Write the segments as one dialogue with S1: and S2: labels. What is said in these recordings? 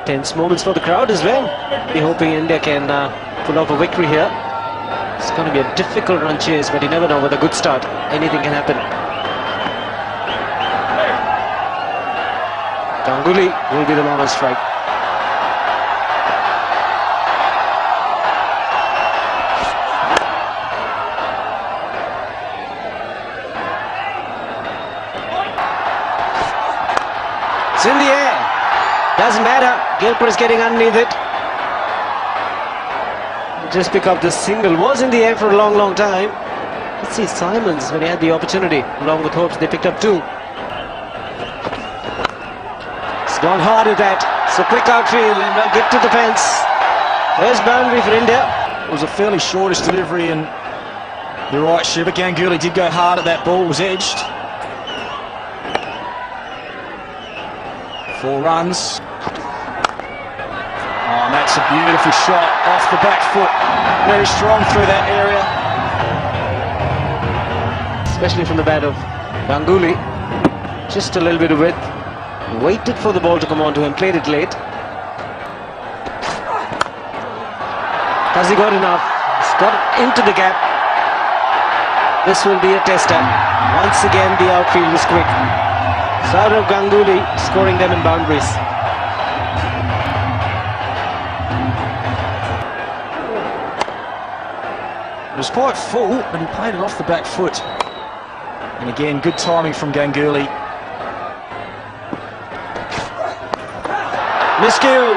S1: Tense moments for the crowd as well. We're hoping India can pull off a victory here. It's going to be a difficult run chase, but you never know. With a good start, anything can happen. Ganguly will be the man on strike. It's in the air. Doesn't matter. Gilchrist is getting underneath it. Just pick up the single. Was in the air for a long time. Let's see Simons when he had the opportunity. Along with Hopes, they picked up two. It's gone hard at that. So quick outfield and now get to the fence. There's boundary for India.
S2: It was a fairly shortish delivery, and you're right, Shiva. Ganguly did go hard at that ball. It was edged. 4 runs. Oh, and that's a beautiful shot off the back foot. Very strong through that area.
S1: Especially from the bat of Ganguly. Just a little bit of width. Waited for the ball to come on to him. Played it late. Has he got enough? He's got it into the gap. This will be a tester. Once again the outfield is quick. Saurav Ganguly scoring them in boundaries.
S2: It was quite full, but he played it off the back foot. And again, good timing from Ganguly.
S1: Miscue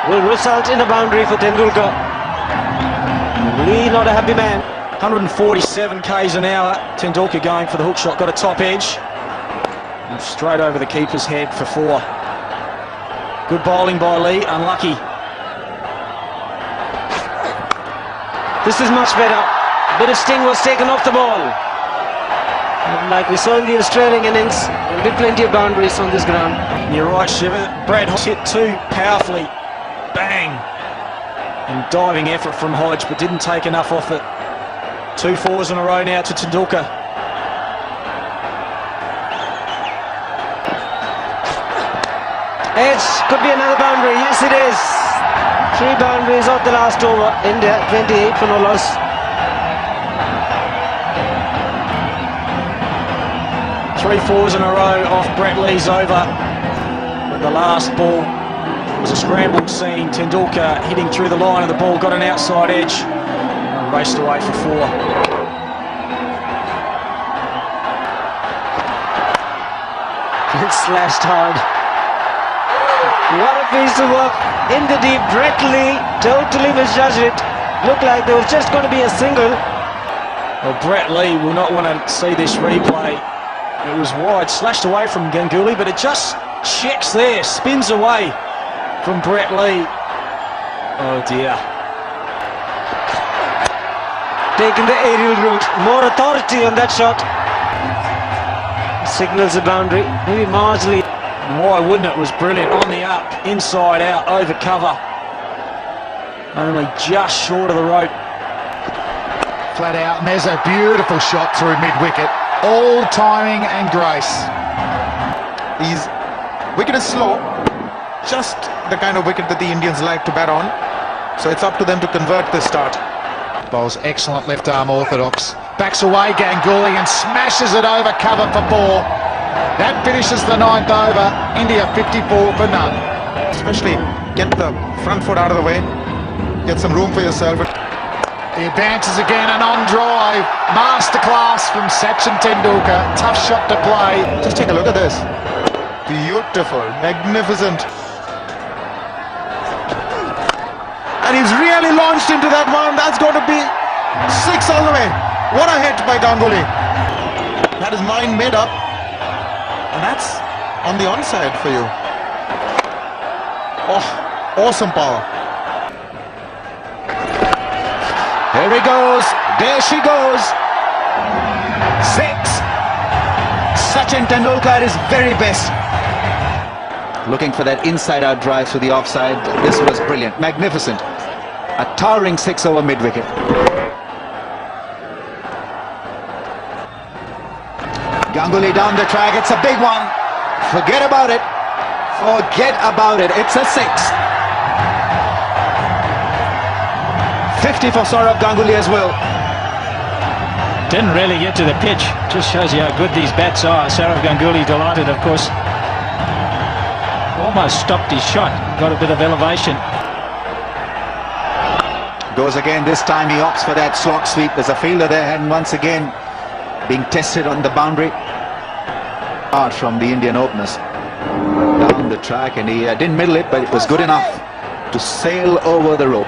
S1: will result in a boundary for Tendulkar. Really not a happy man.
S2: 147 k's an hour. Tendulkar going for the hook shot, got a top edge. And straight over the keeper's head for 4. Good bowling by Lee, unlucky.
S1: This is much better. Bit of sting was taken off the ball. And like we saw in the Australian innings, there'll be plenty of boundaries on this ground.
S2: You're right, Shiva. Brad Hodge hit 2 powerfully. Bang! And diving effort from Hodge, but didn't take enough off it. 2 4s in a row now to Tendulkar.
S1: Edge could be another boundary. Yes, it is. 3 boundaries off the last over. India 28 for no loss.
S2: Three 4s in a row off Brett Lee's over. But the last ball was a scrambled scene. Tendulkar hitting through the line of the ball, got an outside edge and raced away for 4.
S1: It's slashed hard. What a piece of work in the deep. Brett Lee totally misjudged it. Looked like there was just going to be a single.
S2: Well, Brett Lee will not want to see this replay. It was wide, slashed away from Ganguly, but it just checks there, spins away from Brett Lee. Oh dear.
S1: Taking the aerial route. More authority on that shot. Signals a boundary. Maybe marginally.
S2: Why wouldn't it? Was brilliant on the up, inside out, over cover. Only just short of the rope.
S3: Flat out, and there's a beautiful shot through mid-wicket. All timing and grace.
S4: His wicket is slow, just the kind of wicket that the Indians like to bat on. So it's up to them to convert this start.
S3: Bowls excellent left arm orthodox. Backs away Ganguly and smashes it over cover for 4. That finishes the 9th over. India 54 for none.
S4: Especially get the front foot out of the way. Get some room for yourself.
S3: The advances again and on drive. Masterclass from Sachin Tendulkar. Tough shot to play.
S4: Just take a look at this. Beautiful, magnificent. And he's really launched into that one. That's going to be 6 all the way. What a hit by Ganguly. That is mind made up. And that's on the onside for you. Oh, awesome power.
S3: There he goes. There she goes. 6.
S5: Sachin Tendulkar is very best. Looking for that inside-out drive to the offside. This was brilliant, magnificent. A towering 6 over mid-wicket. Ganguly down the track. It's a big one. Forget about it. Forget about it. It's a 6. 50 for Saurav Ganguly as well.
S2: Didn't really get to the pitch. Just shows you how good these bats are. Saurav Ganguly delighted, of course. Almost stopped his shot. Got a bit of elevation.
S5: Goes again. This time he opts for that slog sweep. There's a fielder there, and once again being tested on the boundary. Out from the Indian openers. Down the track, and he didn't middle it, but it was good enough to sail over the rope.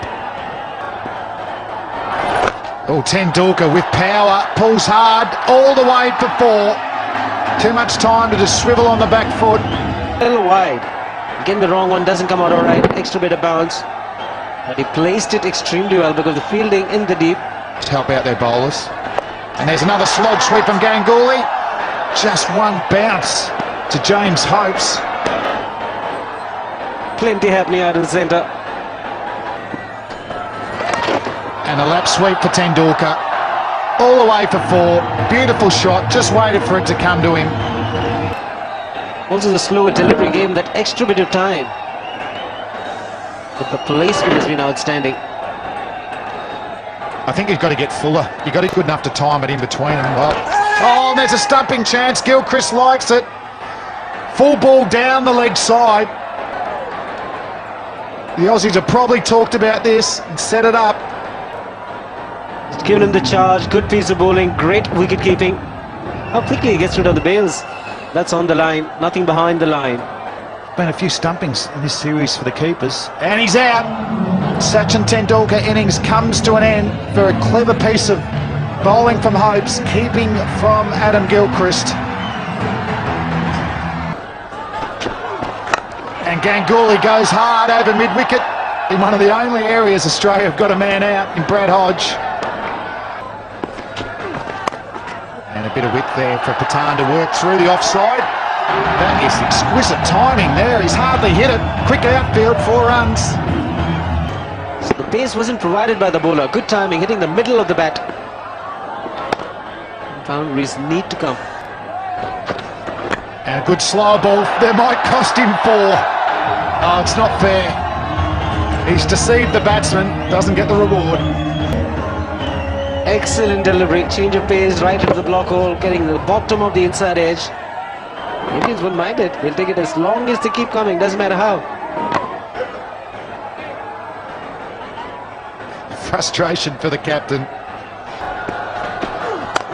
S3: Oh, Tendulkar with power, pulls hard, all the way for 4. Too much time to just swivel on the back foot.
S1: A little wide. Again, the wrong one doesn't come out all right. Extra bit of bounce. But he placed it extremely well because the fielding in the deep.
S3: To help out their bowlers. And there's another slog sweep from Ganguly. Just one bounce to James Hopes.
S1: Plenty happening out in the centre.
S3: And a lap sweep for Tendulkar. All the way for 4. Beautiful shot. Just waited for it to come to him.
S1: Also the slower delivery gave him that extra bit of time. But the placement has been outstanding.
S3: I think you've got to get fuller. You've got to be good enough to time it in between them. Well, oh, there's a stumping chance. Gilchrist likes it. Full ball down the leg side. The Aussies have probably talked about this and set it up.
S1: It's given him the charge. Good piece of bowling. Great wicket keeping. How quickly he gets rid of the bails. That's on the line. Nothing behind the line.
S3: Been a few stumpings in this series for the keepers. And he's out. Sachin Tendulkar innings comes to an end for a clever piece of bowling from Hopes, keeping from Adam Gilchrist. And Ganguly goes hard over mid-wicket in one of the only areas Australia have got a man out in Brad Hodge. And a bit of width there for Pitaa to work through the offside. That is exquisite timing there. He's hardly hit it. Quick outfield, 4 runs.
S1: So the pace wasn't provided by the bowler. Good timing, hitting the middle of the bat. Boundaries need to come.
S3: And a good slow ball. That might cost him 4. Oh, it's not fair. He's deceived the batsman. Doesn't get the reward.
S1: Excellent delivery. Change of pace right into the block hole. Getting the bottom of the inside edge. Indians won't mind it. They'll take it as long as they keep coming. Doesn't matter how.
S3: Frustration for the captain.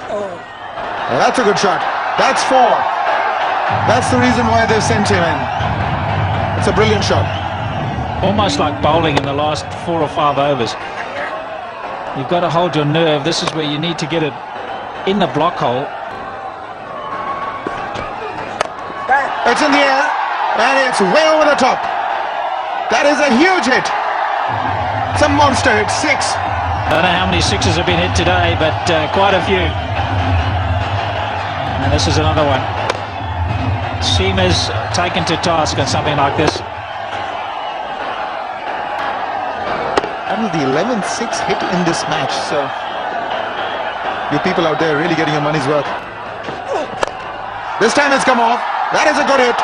S4: Well, that's a good shot. That's 4. That's the reason why they've sent him in. It's a brilliant shot.
S2: Almost like bowling in the last 4 or 5 overs. You've got to hold your nerve. This is where you need to get it in the block hole.
S4: It's in the air, and it's way over the top. That is a huge hit. It's a monster hit. 6.
S2: I don't know how many 6s have been hit today, but quite a few. And this is another one. Seamers taken to task on something like this.
S4: That was the 11th 6 hit in this match, so you people out there really getting your money's worth. This time it's come off. That is a good hit.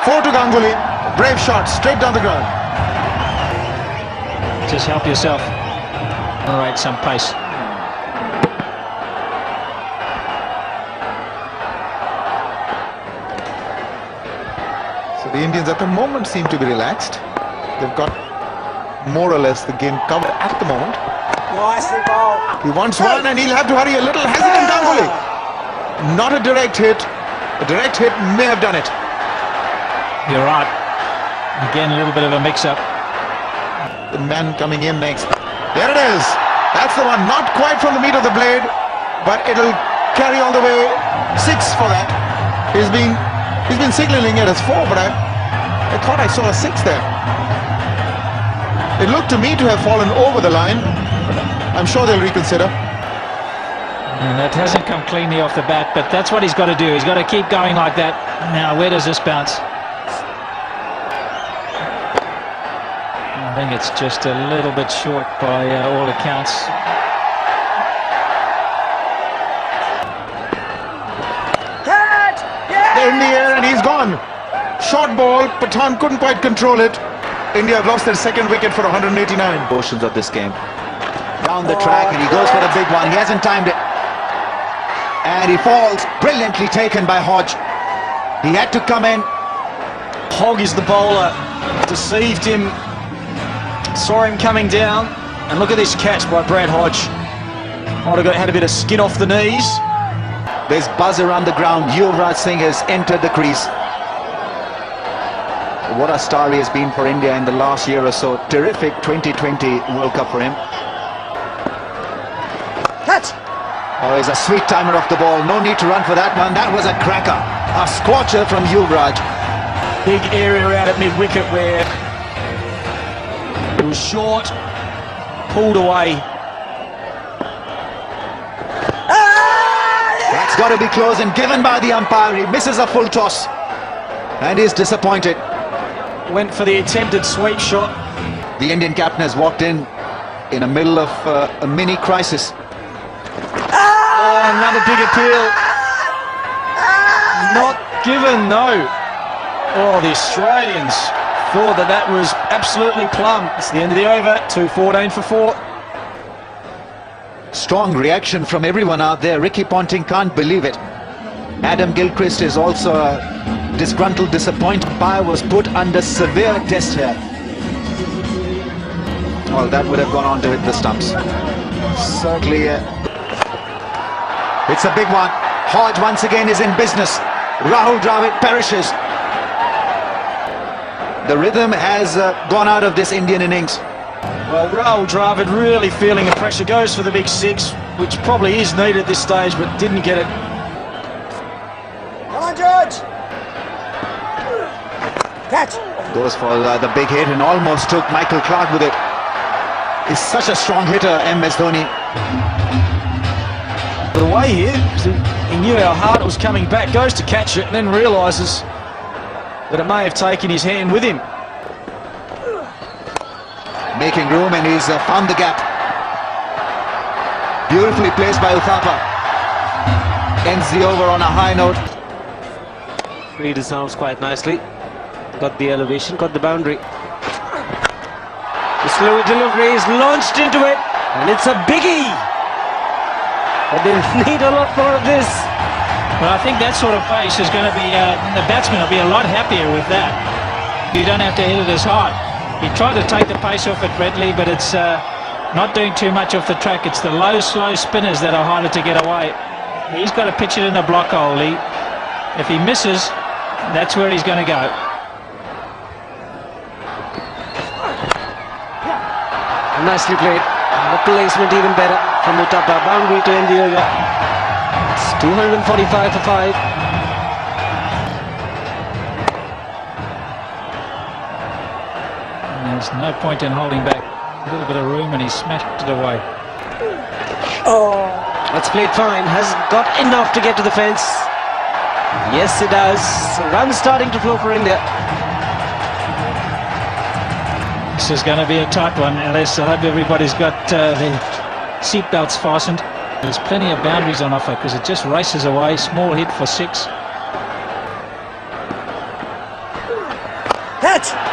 S4: 4 to Ganguly. Brave shot, straight down the ground.
S2: Just help yourself. All right, some pace.
S4: So the Indians at the moment seem to be relaxed. They've got more or less the game covered at the moment.
S1: Nicely bowled.
S4: He wants one and he'll have to hurry a little. Hesitant Ganguly. Not a direct hit. A direct hit may have done it.
S2: You're right. Again, a little bit of a mix-up.
S4: The man coming in next. There it is. That's the one. Not quite from the meat of the blade, but it'll carry all the way. 6 for that. He's been signaling it as 4, but I thought I saw a 6 there. It looked to me to have fallen over the line. I'm sure they'll reconsider.
S2: And that hasn't come cleanly off the bat, but that's what he's got to do. He's got to keep going like that. Now, where does this bounce? I think it's just a little bit short by all accounts.
S4: They're in the air and he's gone. Short ball, Pathan couldn't quite control it. India have lost their second wicket for 189.
S5: Portions of this game. Down the track, and he goes for the big one. He hasn't timed it. And he falls. Brilliantly taken by Hodge. He had to come in.
S2: Hogg is the bowler. Deceived him. Saw him coming down. And look at this catch by Brad Hodge. Might have had a bit of skin off the knees.
S5: There's buzz around the ground. Virat Singh has entered the crease. What a star he has been for India in the last year or so. Terrific 2020 World Cup for him.
S1: Catch!
S5: Oh, he's a sweet timer off the ball. No need to run for that one. That was a cracker. A scorcher from Yuvraj.
S2: Big area out at mid-wicket where it was short, pulled away.
S5: That's got to be close and given by the umpire. He misses a full toss and is disappointed.
S2: Went for the attempted sweep shot.
S5: The Indian captain has walked in the middle of a mini crisis.
S2: Oh, another big appeal. Not given, no. Oh, the Australians thought that was absolutely plumb. It's the end of the over, 2:14 for 4.
S5: Strong reaction from everyone out there. Ricky Ponting can't believe it. Adam Gilchrist is also a disgruntled, disappointed. Umpire was put under severe test here. Well, that would have gone on to hit the stumps. Certainly, it's a big one. Hodge once again is in business. Rahul Dravid perishes. The rhythm has gone out of this Indian innings.
S2: Well, Rahul Dravid really feeling the pressure. Goes for the big six, which probably is needed at this stage, but didn't get it.
S1: Come on, George! Catch!
S5: Goes for the big hit and almost took Michael Clarke with it. He's such a strong hitter, MS Dhoni.
S2: The way he knew how hard it was coming back, goes to catch it and then realises that it may have taken his hand with him.
S5: Making room, and he's found the gap. Beautifully placed by Uthappa. Ends the over on a high note.
S1: Read his arms quite nicely. Got the elevation, got the boundary. The slow delivery is launched into it, and it's a biggie. But they need a lot more of this.
S6: Well, I think that sort of pace is going to be, the batsman will be a lot happier with that. You don't have to hit it as hard. He tried to take the pace off it readily, but it's not doing too much off the track. It's the low, slow spinners that are harder to get away. He's got to pitch it in a block hole, Lee. If he misses, that's where he's going to go.
S1: Nicely played. The placement even better from Uthappa. Boundary to end the over. It's 245 for 5.
S6: There's no point in holding back. A little bit of room and he smashed it away.
S1: That's played fine. Has got enough to get to the fence. Yes, it does. Runs starting to flow for India.
S6: This is going to be a tight one, Alice. I hope everybody's got their seatbelts fastened. There's plenty of boundaries on offer because it just races away. Small hit for 6.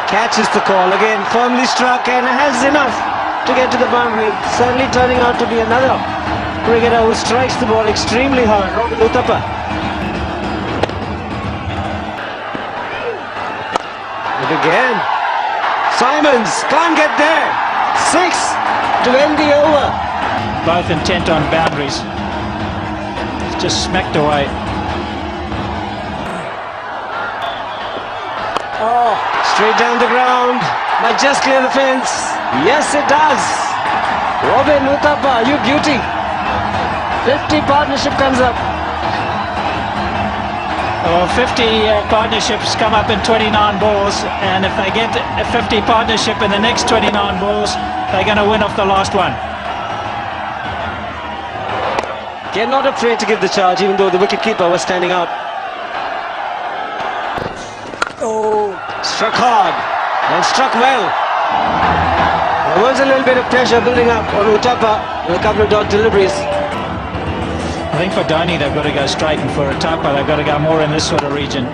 S1: Catch is the call again. Firmly struck and has enough to get to the boundary. Certainly turning out to be another cricketer who strikes the ball extremely hard. Robin Uthappa. And again. Simons can't get there. 6 to end the over.
S6: Both intent on boundaries. It's just smacked away.
S1: Straight down the ground. Might just clear the fence. Yes, it does. Robin Uthappa, you beauty. 50 partnership comes up.
S6: 50 partnerships come up in 29 balls, and if they get a 50 partnership in the next 29 balls, they're going to win off the last one.
S1: They're not afraid to give the charge, even though the wicketkeeper was standing out. Struck hard and struck well. There was a little bit of pressure building up on Uthappa with a couple of dot deliveries.
S6: I think for Dhoni they've got to go straight, and for Uthappa they've got to go more in this sort of region.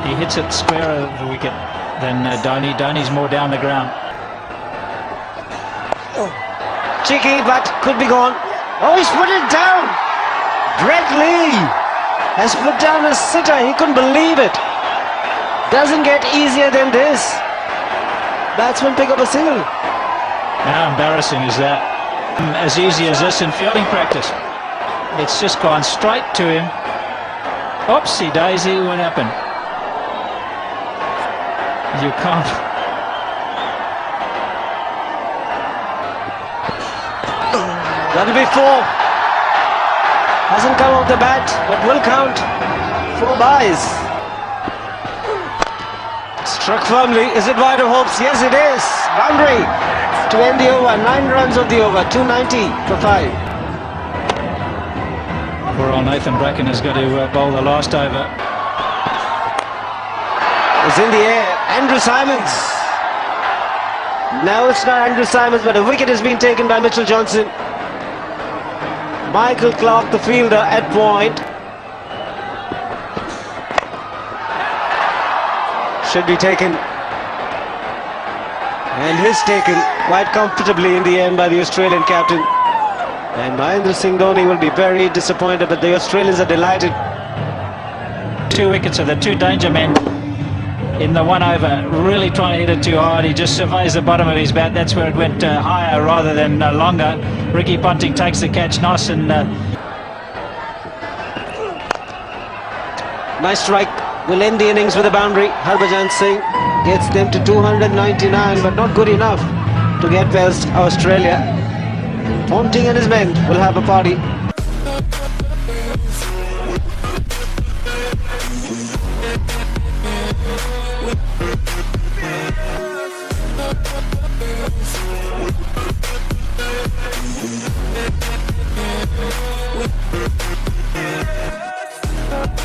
S6: he hits it square of the wicket than Dhoni. Dhoni's more down the ground.
S1: Cheeky, but could be gone. Oh, he's put it down. Brett Lee has put down a sitter. He couldn't believe it. Doesn't get easier than this. Batsmen pick up a single.
S6: How embarrassing is that? As easy as this in fielding practice. It's just gone straight to him. Oopsie daisy, what happened? You can't.
S1: That'll be 4. Hasn't come off the bat, but will count. 4 byes. Struck firmly. Is it wide of hopes? Yes, it is. Boundary to end the over. 9 runs of the over. 290 for 5.
S6: Poor old Nathan Bracken has got to bowl the last over.
S1: It's in the air. Andrew Simons. No, it's not Andrew Simons, but a wicket has been taken by Mitchell Johnson. Michael Clark, the fielder, at point. Should be taken. And is taken quite comfortably in the end by the Australian captain. And Mahendra Singh Dhoni will be very disappointed, but the Australians are delighted.
S6: 2 wickets of the 2 danger men in the 1 over. Really trying to hit it too hard. He just surveys the bottom of his bat. That's where it went higher rather than longer. Ricky Ponting takes the catch. Nice and
S1: nice strike. Will end the innings with a boundary. Harbhajan Singh gets them to 299, but not good enough to get past Australia. Ponting and his men will have a party.